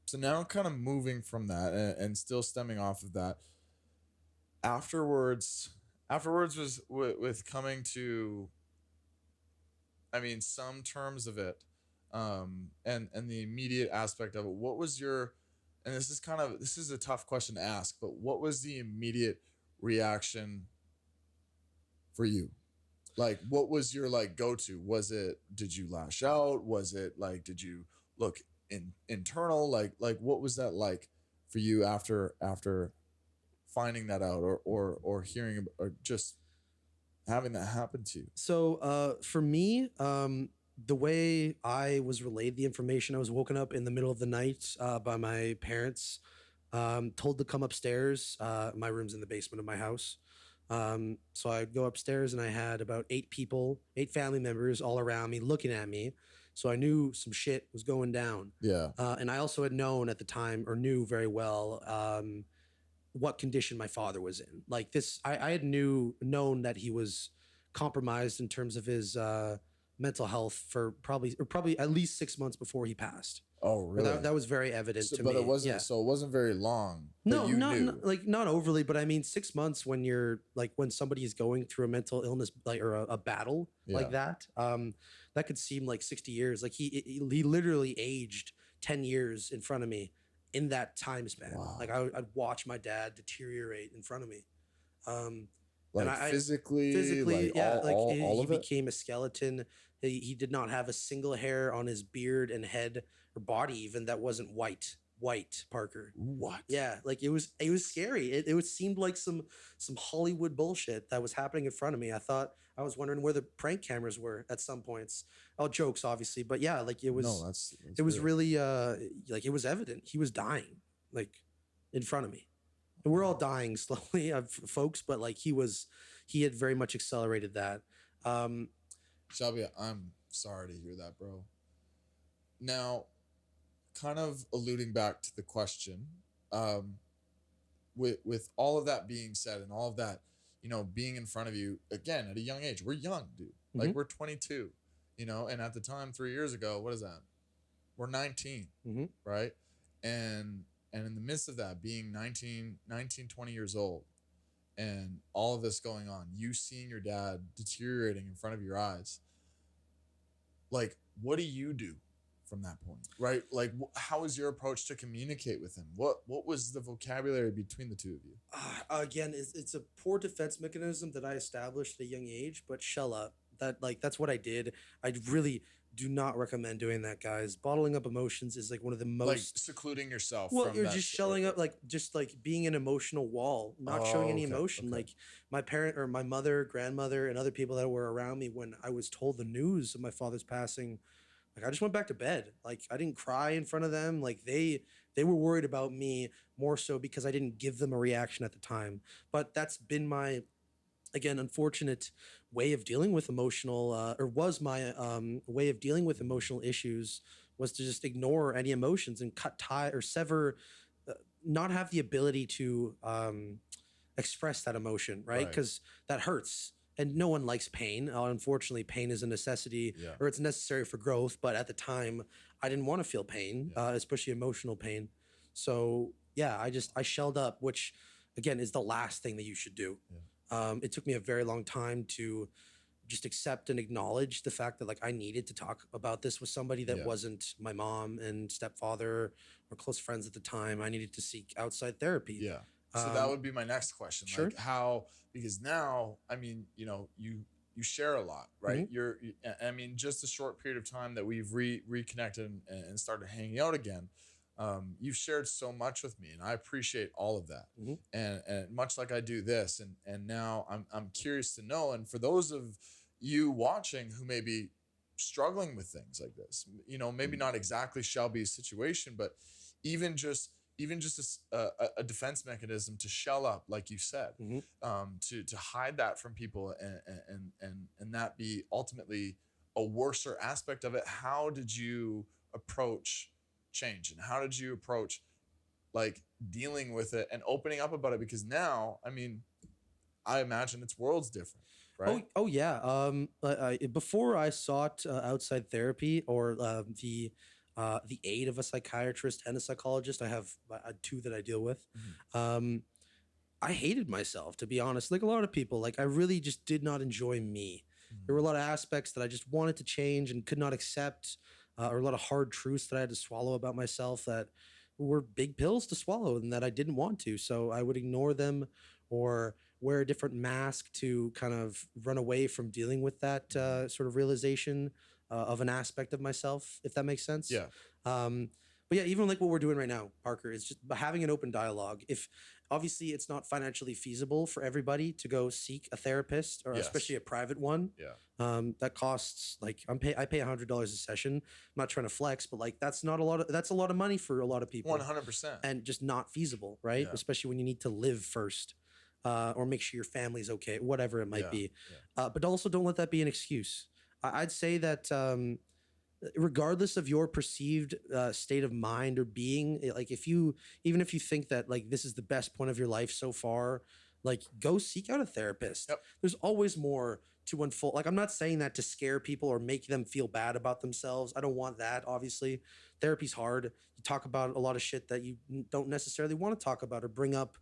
So now, kind of moving from that and still stemming off of that. Afterwards was with coming to, I mean, some terms of it, and the immediate aspect of it. What was your, and this is a tough question to ask, but what was the immediate reaction for you? Like, what was your go-to? Did you lash out? Was it did you look internal? Like what was that like for you after finding that out, or hearing, or just having that happen to you? So for me, the way I was relayed the information, I was woken up in the middle of the night by my parents, told to come upstairs. My room's in the basement of my house. So I'd go upstairs, and I had about 8 family members all around me looking at me. So I knew some shit was going down. Yeah. And I also had known at the time, or knew very well, what condition my father was in. Like this, I had known that he was compromised in terms of his mental health for probably at least 6 months before he passed. Oh, really? That was very evident to me. But it wasn't. Yeah. So it wasn't very long. No, not overly. But I mean, 6 months when you're when somebody is going through a mental illness, or a battle like that, that could seem like 60 years. Like he literally aged 10 years in front of me in that time span. Wow. Like I'd watch my dad deteriorate in front of me. Physically, yeah. All he became a skeleton. He did not have a single hair on his beard and head or body even that wasn't white, Parker. What? Yeah, like it was scary. It seemed like some Hollywood bullshit that was happening in front of me. I was wondering where the prank cameras were at some points. All jokes, obviously, but yeah, like it was. No, that's it was really like it was evident he was dying, like in front of me, and we're all dying slowly, folks. But like he had very much accelerated that. Shelby, I'm sorry to hear that, bro. Now, kind of alluding back to the question, with all of that being said, and all of that, being in front of you again at a young age. We're young, dude. Like we're 22, and at the time 3 years ago, what is that? We're 19, right? And in the midst of that, being 19, 20 years old, and all of this going on, you seeing your dad deteriorating in front of your eyes, like, what do you do from that point, right? Like, how was your approach to communicate with him? What was the vocabulary between the two of you? Again, it's a poor defense mechanism that I established at a young age, but shell up. That's what I did. I really do not recommend doing that, guys. Bottling up emotions is like one of the most, like secluding yourself. Well, from you're that just shelling up, like just like being an emotional wall, not showing any emotion. Okay. Like my parent or my mother, grandmother, and other people that were around me when I was told the news of my father's passing, like I just went back to bed. Like I didn't cry in front of them. Like they were worried about me more so because I didn't give them a reaction at the time. But that's been my, again, unfortunate way of dealing with emotional, or was my way of dealing with emotional issues, was to just ignore any emotions and cut tie or sever, not have the ability to express that emotion, right? Because that hurts. And no one likes pain. Unfortunately, pain is a necessity, or it's necessary for growth. But at the time, I didn't want to feel pain, especially emotional pain. So yeah, I shelled up, which again is the last thing that you should do. It took me a very long time to just accept and acknowledge the fact that like I needed to talk about this with somebody that wasn't my mom and stepfather or close friends at the time. I needed to seek outside therapy. Yeah. So that would be my next question. Sure. Like how, because now, I mean, you know, you share a lot, right? I mean, just a short period of time that we've reconnected and started hanging out again. You've shared so much with me, and I appreciate all of that. And much like I do this, and now I'm curious to know. And for those of you watching who may be struggling with things like this, you know, maybe not exactly Shelby's situation, but even just a defense mechanism to shell up, like you said, to hide that from people, and that be ultimately a worser aspect of it. How did you approach change, and how did you approach like dealing with it and opening up about it? Because now, I mean, I imagine it's worlds different, right? Oh yeah. Before I sought outside therapy or the aid of a psychiatrist and a psychologist, I have two that I deal with. I hated myself, to be honest. Like a lot of people, like I really just did not enjoy me. There were a lot of aspects that I just wanted to change and could not accept, or a lot of hard truths that I had to swallow about myself that were big pills to swallow and that I didn't want to. So I would ignore them or wear a different mask to kind of run away from dealing with that sort of realization of an aspect of myself, if that makes sense. Yeah. But yeah, even like what we're doing right now, Parker, is just having an open dialogue. If obviously it's not financially feasible for everybody to go seek a therapist, or especially a private one. That costs like I pay $100 a session. I'm not trying to flex, but like that's a lot of money for a lot of people. 100%. And just not feasible, right? Especially when you need to live first, or make sure your family's okay, whatever it might be. But also don't let that be an excuse. I'd say that regardless of your perceived state of mind or being, like even if you think that like this is the best point of your life so far, like go seek out a therapist. There's always more to unfold. Like I'm not saying that to scare people or make them feel bad about themselves. I don't want that. Obviously, therapy's hard. You talk about a lot of shit that you don't necessarily want to talk about or bring up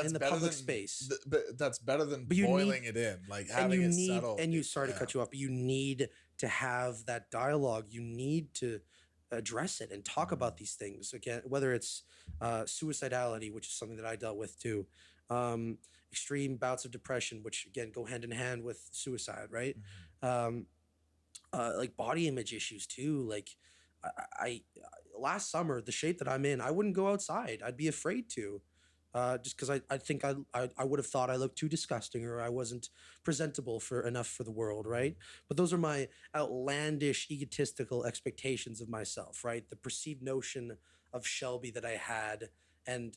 in the public space. But that's better than boiling it in, like having it settled. And sorry to cut you off, but you need to have that dialogue. You need to address it and talk about these things again, whether it's suicidality, which is something that I dealt with too. Extreme bouts of depression, which again go hand in hand with suicide, right? Like body image issues too. Like I last summer, the shape that I'm in, I wouldn't go outside. I'd be afraid to, just because I think I would have thought I looked too disgusting or I wasn't presentable enough for the world, right? But those are my outlandish, egotistical expectations of myself, right? The perceived notion of Shelby that I had, and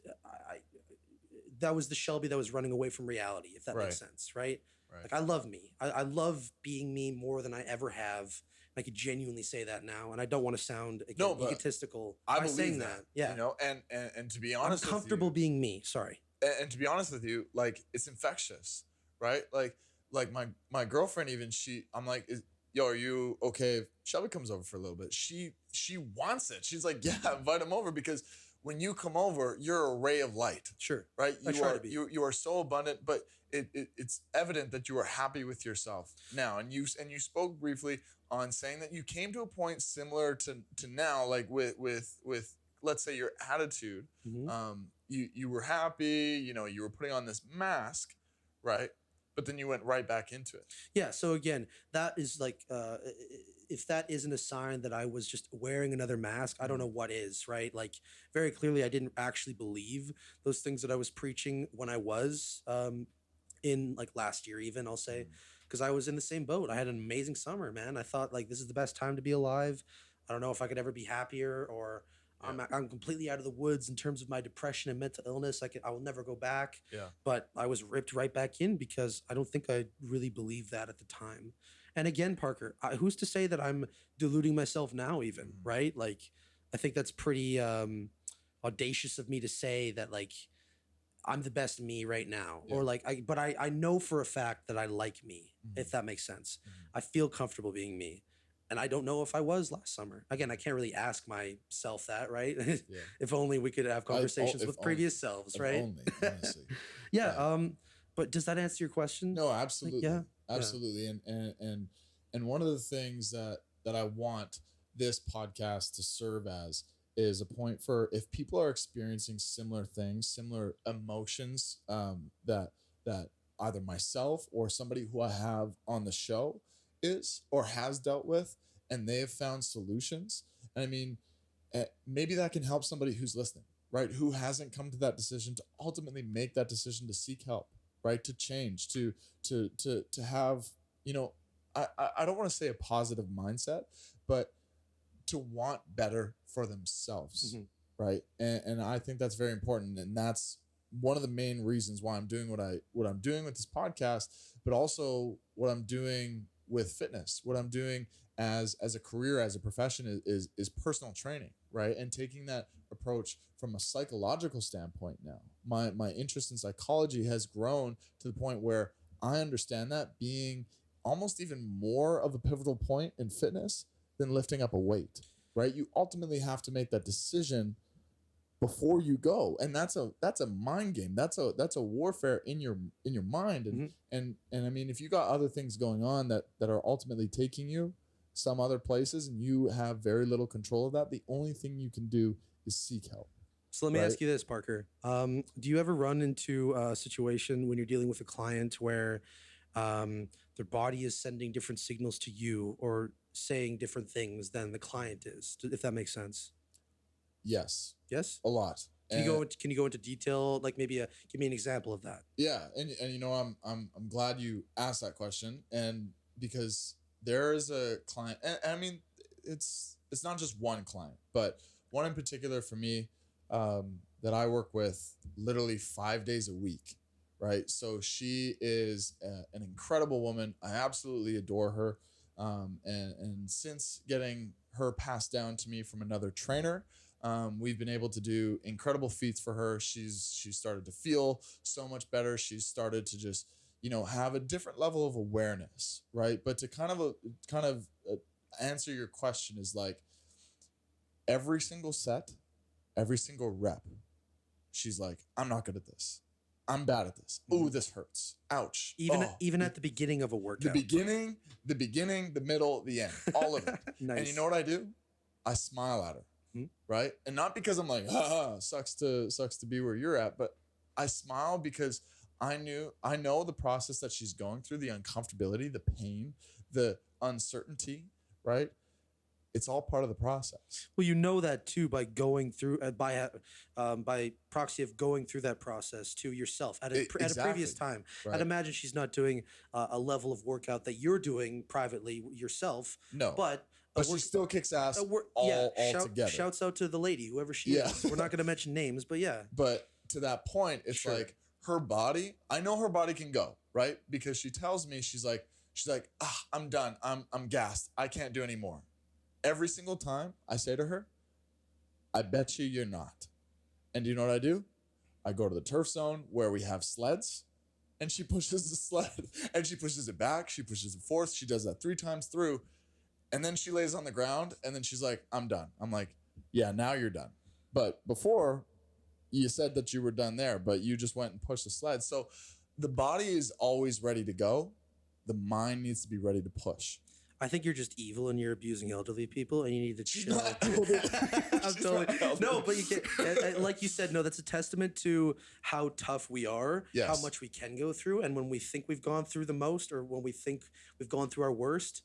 that was the Shelby that was running away from reality, if that makes sense, right? Like I love me. I love being me more than I ever have. I could genuinely say that now, and I don't want to sound egotistical by saying that. Yeah, you know, and to be honest, I'm comfortable being me. Sorry. And to be honest with you, like it's infectious, right? Like my girlfriend, even I'm like, yo, are you okay if Shelby comes over for a little bit? She wants it. She's like, yeah, invite him over, because when you come over, you're a ray of light. Sure. Right? I try to be. You are so abundant, but it's evident that you are happy with yourself now. And you spoke briefly on saying that you came to a point similar to now, like with let's say your attitude. Mm-hmm. You were happy, you were putting on this mask, right? But then you went right back into it. Yeah. So again, that is like, if that isn't a sign that I was just wearing another mask, I don't know what is, right? Like very clearly, I didn't actually believe those things that I was preaching when I was in like last year, even I'll say, because I was in the same boat. I had an amazing summer, man. I thought like this is the best time to be alive. I don't know if I could ever be happier, or I'm completely out of the woods in terms of my depression and mental illness. I will never go back. Yeah. But I was ripped right back in because I don't think I really believed that at the time. And again, Parker, who's to say that I'm deluding myself now even, right? Like, I think that's pretty audacious of me to say that, like, I'm the best me right now. Or like, but I know for a fact that I like me, if that makes sense. I feel comfortable being me. And I don't know if I was last summer. Again, I can't really ask myself that, right? If only we could have conversations with previous selves, right? Only, honestly. Yeah. Right. But does that answer your question? No, absolutely. Like, absolutely. And one of the things that I want this podcast to serve as is a point for if people are experiencing similar things, similar emotions, that either myself or somebody who I have on the show is or has dealt with, and they have found solutions. And I mean, maybe that can help somebody who's listening, right? Who hasn't come to that decision to ultimately make that decision to seek help, right? To change, to have, I don't want to say a positive mindset, but to want better for themselves, right? And I think that's very important, and that's one of the main reasons why I'm doing what I'm doing with this podcast, but also what I'm doing with fitness. What I'm doing as a career, as a profession is personal training, right? And taking that approach from a psychological standpoint now. My interest in psychology has grown to the point where I understand that being almost even more of a pivotal point in fitness than lifting up a weight, right? You ultimately have to make that decision before you go, and that's a mind game. That's a warfare in your mind, and I mean, if you got other things going on that are ultimately taking you some other places, and you have very little control of that, the only thing you can do is seek help. So let me ask you this, Parker. Do you ever run into a situation when you're dealing with a client where their body is sending different signals to you or saying different things than the client is, if that makes sense? Yes. Yes. A lot. Can you go into detail? Like maybe give me an example of that. Yeah, and I'm glad you asked that question, and because there is a client, and I mean it's not just one client, but one in particular for me that I work with literally 5 days a week, right? So she is an incredible woman. I absolutely adore her, and since getting her passed down to me from another trainer, we've been able to do incredible feats for her. She's started to feel so much better. She's started to just, have a different level of awareness, right? But to kind of answer your question is like every single set, every single rep, she's like, I'm not good at this. I'm bad at this. Ooh, this hurts. Ouch. Even at the beginning of a workout. The beginning, the middle, the end, all of it. Nice. And you know what I do? I smile at her. Right. And not because I'm like, sucks to be where you're at, but I smile because I know the process that she's going through, the uncomfortability, the pain, the uncertainty, right? It's all part of the process. Well, you know that too by going through by proxy of going through that process to yourself at a previous time. Right. I'd imagine she's not doing a level of workout that you're doing privately yourself. No, but she still kicks ass all together. Shouts out to the lady, whoever she is. We're not going to mention names, but yeah. But to that point, it's like her body. I know her body can go, right? Because she tells me, she's like, I'm done. I'm gassed. I can't do anymore. Every single time I say to her, I bet you're not. And do you know what I do? I go to the turf zone where we have sleds, and she pushes the sled, and she pushes it back. She pushes it forth. She does that 3 times through. And then she lays on the ground, and then she's like, I'm done. I'm like, yeah, now you're done. But before, you said that you were done there, but you just went and pushed the sled. So the body is always ready to go. The mind needs to be ready to push. I think you're just evil and you're abusing elderly people and you need to chill. I'm totally no, but you can't. Like you said, no, that's a testament to how tough we are, yes. how much we can go through, and when we think we've gone through the most, or when we think we've gone through our worst,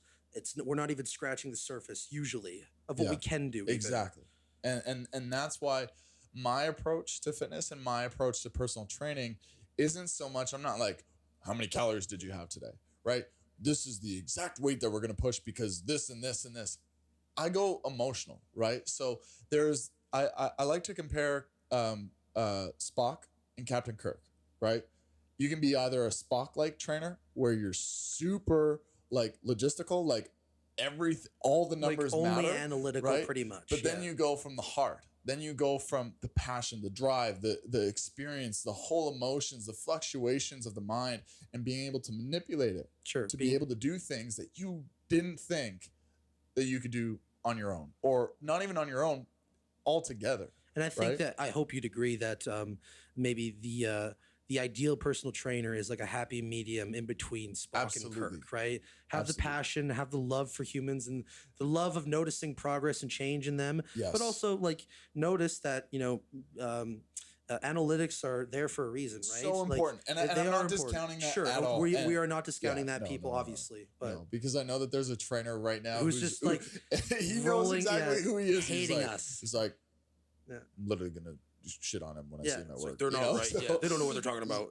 we're not even scratching the surface usually of what we can do. Exactly, and that's why my approach to fitness and my approach to personal training isn't so much. I'm not like, how many calories did you have today, right? This is the exact weight that we're going to push because this and this and this. I go emotional, right? So I like to compare Spock and Captain Kirk, right? You can be either a Spock-like trainer where you're super like logistical, like all the numbers like only matter, analytical, right? pretty much. But then you go from the heart. Then you go from the passion, the drive, the experience, the whole emotions, the fluctuations of the mind, and being able to manipulate it. Sure. To be able to do things that you didn't think that you could do on your own, or not even on your own altogether. And I think that I hope you'd agree that maybe the ideal personal trainer is like a happy medium in between Spock and Kirk, right? Have the passion, have the love for humans, and the love of noticing progress and change in them. Yes. But also like notice that, analytics are there for a reason, right? So important. And I'm not discounting that at all. We are not discounting that, people, obviously. But because I know that there's a trainer right now who's just like he knows exactly who he is. Hating us. He's like, I'm literally going to shit on him when I see him at work. Like they're not right. So, they don't know what they're talking about.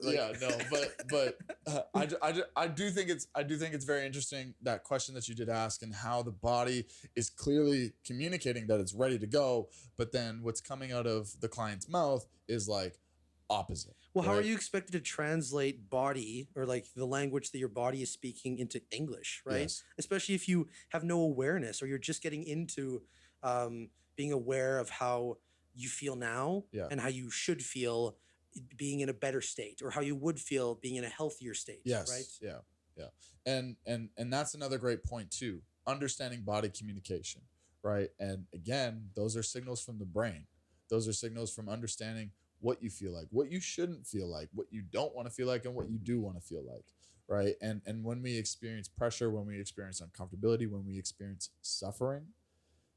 I do think it's very interesting, that question that you did ask, and how the body is clearly communicating that it's ready to go, but then what's coming out of the client's mouth is like opposite. Well, how are you expected to translate body, or like the language that your body is speaking, into English, right? Yes. Especially if you have no awareness, or you're just getting into being aware of how you feel now and how you should feel being in a better state, or how you would feel being in a healthier state. Yes. Right. Yeah. And that's another great point too. Understanding body communication, right? And again, those are signals from the brain. Those are signals from understanding what you feel like, what you shouldn't feel like, what you don't want to feel like, and what you do want to feel like, right? And when we experience pressure, when we experience uncomfortability, when we experience suffering,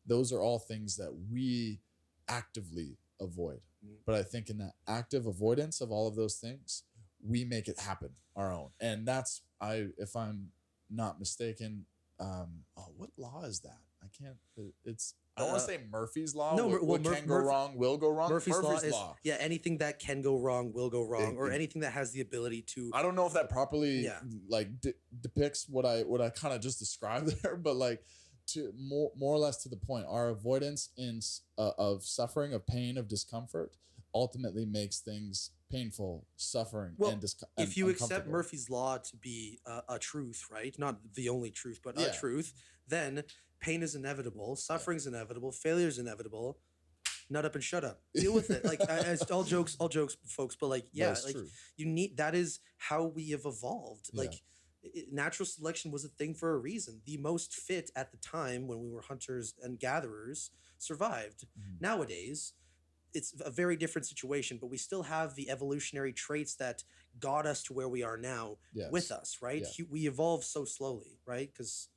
those are all things that we actively avoid. But I think in that active avoidance of all of those things, we make it happen our own. And that's, if I'm not mistaken, what law is that? I don't want to say Murphy's Law. No, what can go wrong will go wrong. Murphy's law. Yeah, anything that can go wrong will go wrong, or anything that has the ability to. I don't know if that properly depicts what I kind of just described there, but like, to more or less to the point, our avoidance of suffering, of pain, of discomfort ultimately makes things painful, suffering, and discomfort. If you accept Murphy's Law to be a truth, right? Not the only truth, but a truth, then pain is inevitable, suffering is inevitable, failure is inevitable. Nut up and shut up. Deal with it. Like, as all jokes, folks. But like, true. You need. That is how we have evolved. Like. Natural selection was a thing for a reason. The most fit at the time, when we were hunters and gatherers, survived. Nowadays, it's a very different situation, but we still have the evolutionary traits that got us to where we are now with us, right? We evolve so slowly, right? Because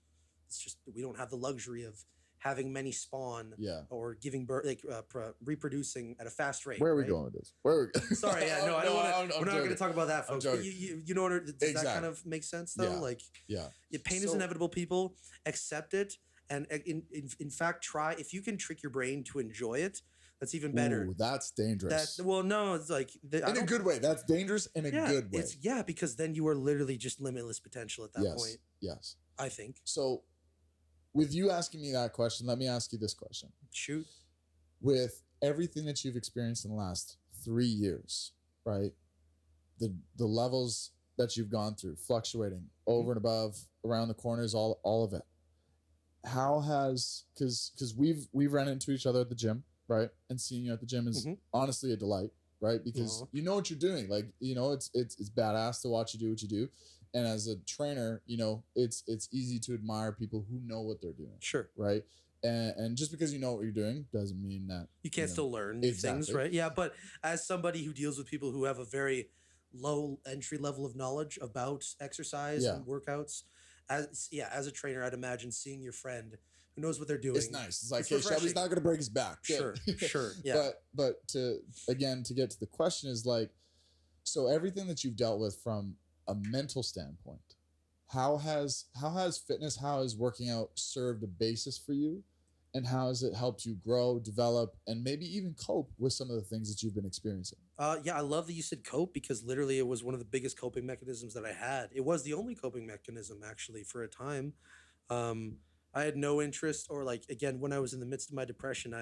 it's just, we don't have the luxury of having many spawn or giving birth, like reproducing at a fast rate. Where are we going with this? Sorry, I don't want to. We're not going to talk about that, folks. But you know what? Does that kind of make sense though? Like, pain is inevitable. People accept it, and in fact, try. If you can trick your brain to enjoy it, that's even better. Ooh, that's dangerous. It's like in a good way. That's dangerous in a good way. Because then you are literally just limitless potential at that point. Yes, I think so. With you asking me that question, let me ask you this question. Shoot. With everything that you've experienced in the last 3 years, right? The levels that you've gone through, fluctuating over and above, around the corners, all of it. How has, because we've run into each other at the gym, right? And seeing you at the gym is honestly a delight, right? Because you know what you're doing. Like, it's badass to watch you do what you do. And as a trainer, it's easy to admire people who know what they're doing. Sure. Right. And just because you know what you're doing doesn't mean that you can't still learn new things, right? Yeah, but as somebody who deals with people who have a very low entry level of knowledge about exercise and workouts, as a trainer, I'd imagine seeing your friend who knows what they're doing. It's nice. It's like, hey, Shelby's not going to break his back. Sure, sure, yeah. But to get to the question is like, so everything that you've dealt with from a mental standpoint, how has fitness, how has working out served a basis for you? And how has it helped you grow, develop, and maybe even cope with some of the things that you've been experiencing? Yeah, I love that you said cope, because literally it was one of the biggest coping mechanisms that I had. It was the only coping mechanism, actually, for a time. I had no interest, or like, again, when I was in the midst of my depression,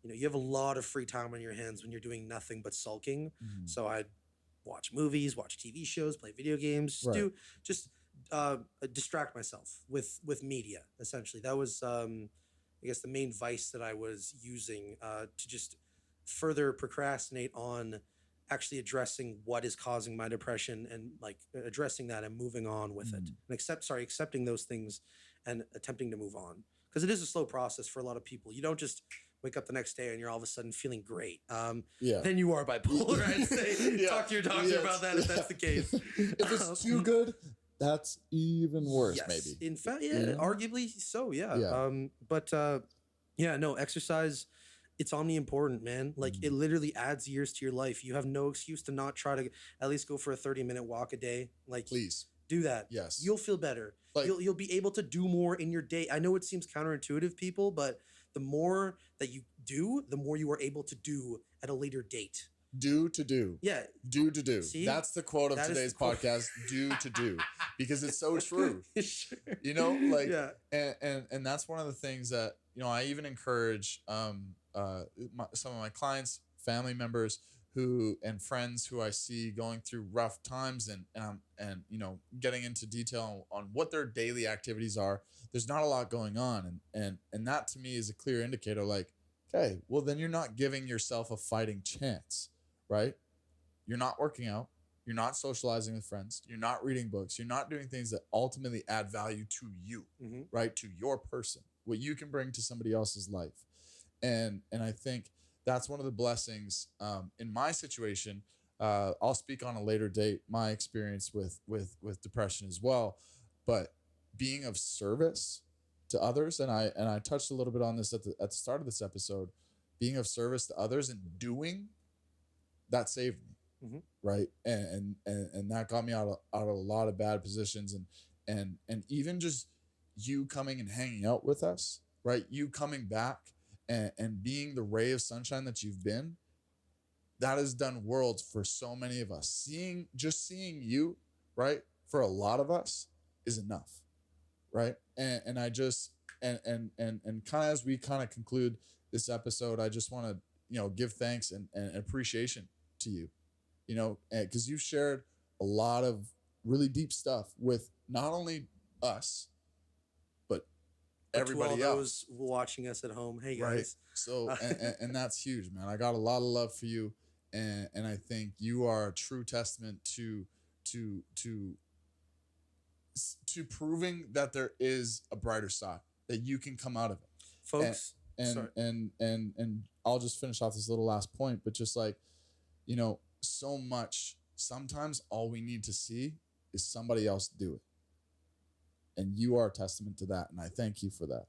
you have a lot of free time on your hands when you're doing nothing but sulking. Mm-hmm. So I'd watch movies, watch TV shows, play video games, distract myself with media. Essentially, that was I guess the main vice that I was using to just further procrastinate on actually addressing what is causing my depression, and like addressing that and moving on with it, and accepting those things and attempting to move on, because it is a slow process for a lot of people. You don't just wake up the next day and you're all of a sudden feeling great. Then you are bipolar. I'd say talk to your doctor about that if that's the case. If it's too good, that's even worse, yes. maybe. In fact, arguably so, no, exercise, it's omni-important, man. Like, it literally adds years to your life. You have no excuse to not try to at least go for a 30-minute walk a day. Like, please do that. Yes. You'll feel better. Like, you'll be able to do more in your day. I know it seems counterintuitive, people, but the more that you do, the more you are able to do at a later date. Do to do. Yeah. Do to do. See? That's the quote of today's podcast. Do to do. Because it's so true. Sure. You know, like, and that's one of the things that, I even encourage some of my clients, family members and friends who I see going through rough times and getting into detail on what their daily activities are. There's not a lot going on. And that to me is a clear indicator, like, okay, well, then you're not giving yourself a fighting chance. Right? You're not working out. You're not socializing with friends. You're not reading books. You're not doing things that ultimately add value to you, right? To your person, what you can bring to somebody else's life. And I think that's one of the blessings in my situation. I'll speak on a later date, my experience with depression as well, but being of service to others. And I touched a little bit on this at the start of this episode, being of service to others and doing that saved me, right? And that got me out of a lot of bad positions, and even just you coming and hanging out with us, right? You coming back and being the ray of sunshine that you've been, that has done worlds for so many of us. Seeing you, right, for a lot of us is enough, right? And I just and kind of as we kind of conclude this episode, I just want to give thanks and appreciation to you, because you've shared a lot of really deep stuff with not only us, but everybody to all else those watching us at home. Hey guys, right? So and that's huge, man. I got a lot of love for you, and I think you are a true testament to proving that there is a brighter side, that you can come out of it, folks. And I'll just finish off this little last point, but just like, so much, sometimes all we need to see is somebody else do it. And you are a testament to that. And I thank you for that.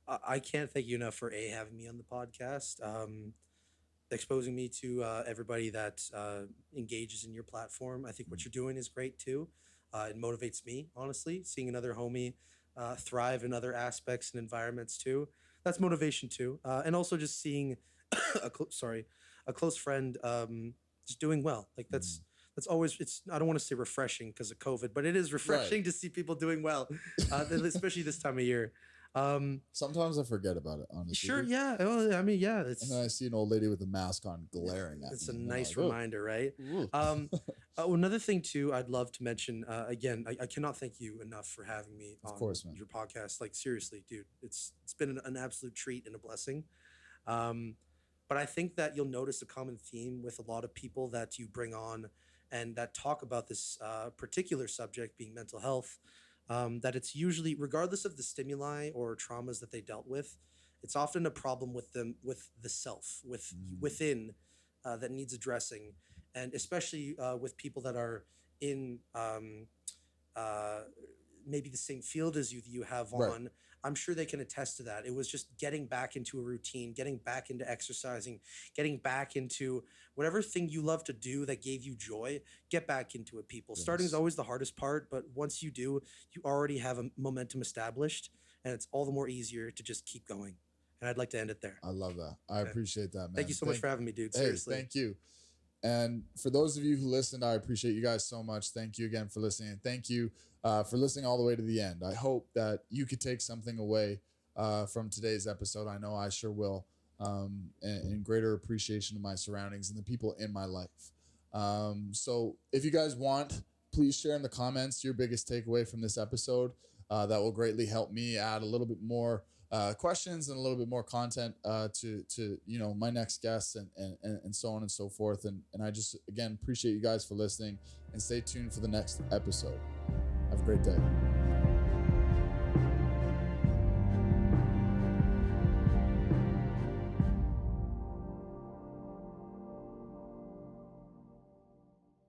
I can't thank you enough for having me on the podcast, exposing me to everybody that engages in your platform. I think what you're doing is great too. It motivates me, honestly, seeing another homie thrive in other aspects and environments too. That's motivation too. And also just seeing a close friend just doing well. Like that's always, I don't want to say refreshing because of COVID, but it is refreshing to see people doing well, especially this time of year. Sometimes I forget about it, honestly. Sure, yeah. Well, I mean, yeah. And then I see an old lady with a mask on glaring at me. It's a nice reminder, right? Another thing too, I'd love to mention. Again, I cannot thank you enough for having me on your podcast. Like seriously, dude, it's been an absolute treat and a blessing. But I think that you'll notice a common theme with a lot of people that you bring on and that talk about this particular subject, being mental health. That it's usually, regardless of the stimuli or traumas that they dealt with, It's often a problem with the self, within, that needs addressing, and especially with people that are in uh, maybe the same field as you have Right. on. I'm sure they can attest to that. It was just getting back into a routine, getting back into exercising, getting back into whatever thing you love to do that gave you joy. Get back into it, people. Starting is Yes. always the hardest part, but once you do, you already have a momentum established, and it's all the more easier to just keep going. And I'd like to end it there. I love that. I Okay. appreciate that, man. Thank you so much for having me, dude. Hey, Seriously. thank you. And for those of you who listened, I appreciate you guys so much. Thank you again for listening. And thank you for listening all the way to the end. I hope that you could take something away from today's episode. I know I sure will. And greater appreciation of my surroundings and the people in my life. So if you guys want, please share in the comments your biggest takeaway from this episode. That will greatly help me add a little bit more questions and a little bit more content to my next guests and so on and so forth. And I just, again, appreciate you guys for listening, and stay tuned for the next episode. Have a great day.